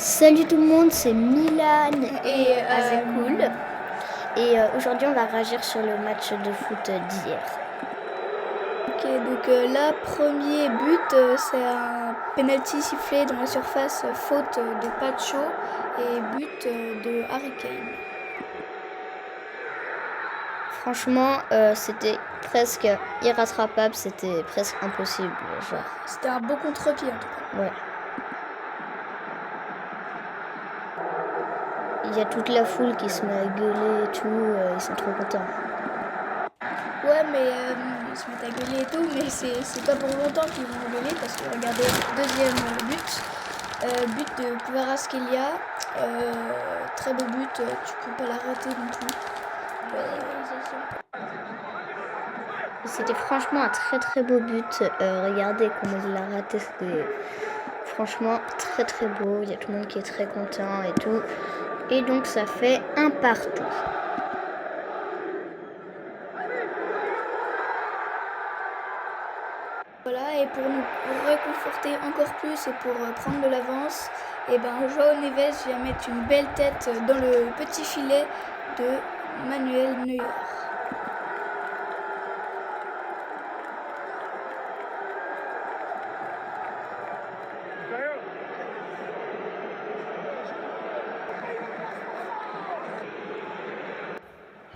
Salut tout le monde, c'est Milan Et Azekul. Et aujourd'hui, on va réagir sur le match de foot d'hier. Ok, donc là, premier but, c'est un penalty sifflé dans la surface, faute de Pacho et but de Harry Kane. Franchement, c'était presque irrattrapable, c'était presque impossible. Genre. C'était un beau contre-pied en tout cas. Ouais. Il y a toute la foule qui se met à gueuler et tout, ils sont trop contents. Ouais, mais ils se mettent à gueuler et tout, mais c'est pas pour longtemps qu'ils vont gueuler parce que regardez, deuxième but de Kvaratskhelia, très beau but, tu peux pas l'arrêter non plus. C'était franchement un très beau but. Regardez comment il l'a raté. C'était franchement très beau. Il y a tout le monde qui est très content et tout. Et donc ça fait un partout. Voilà, et pour nous réconforter encore plus et pour prendre de l'avance, et ben João Neves vient mettre une belle tête dans le petit filet de Manuel Neuer.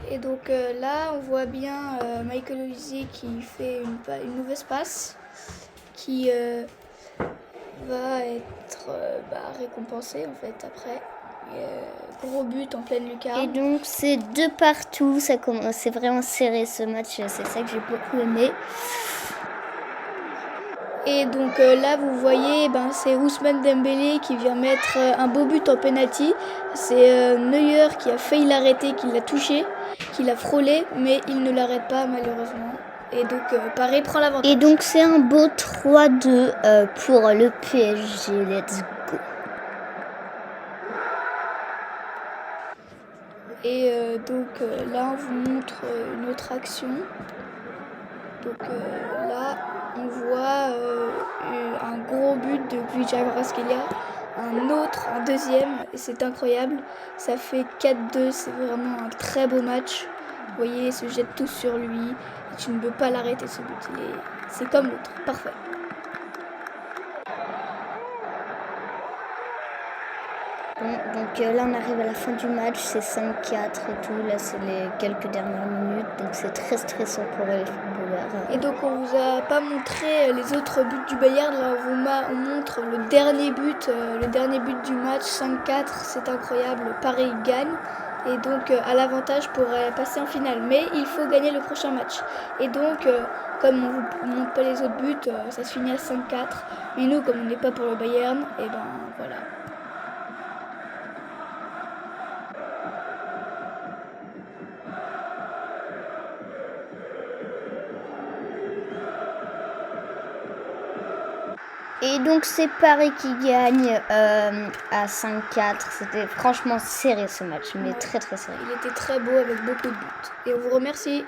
Et donc là, on voit bien Michael Olise qui fait une mauvaise passe, qui va être récompensé en fait après. Gros but en pleine lucarne. Et donc c'est de partout, c'est vraiment serré ce match, c'est ça que j'ai beaucoup aimé. Et donc là, vous voyez, c'est Ousmane Dembélé qui vient mettre un beau but en penalty. C'est Neuer qui a failli l'arrêter, qui l'a touché, qui l'a frôlé, mais il ne l'arrête pas malheureusement. Et donc Paris prend l'avantage. Et donc c'est un beau 3-2 pour le PSG. Let's go. Et donc là, on vous montre une autre action. Donc là, on voit un gros but de Kvaratskhelia, un deuxième, et c'est incroyable. Ça fait 4-2, c'est vraiment un très beau match. Vous voyez, ils se jettent tous sur lui, et tu ne peux pas l'arrêter ce but. C'est comme l'autre, parfait. Bon, donc là on arrive à la fin du match, c'est 5-4 et tout, là c'est les quelques dernières minutes, donc c'est très stressant pour les footballeurs. Et donc on vous a pas montré les autres buts du Bayern, là on montre le dernier but du match, 5-4, c'est incroyable, Paris gagne, et donc à l'avantage pour passer en finale, mais il faut gagner le prochain match. Et donc comme on vous montre pas les autres buts, ça se finit à 5-4, mais nous comme on n'est pas pour le Bayern, et ben voilà. Et donc c'est Paris qui gagne à 5-4. C'était franchement serré ce match, mais très serré. Il était très beau avec beaucoup de buts. Et on vous remercie.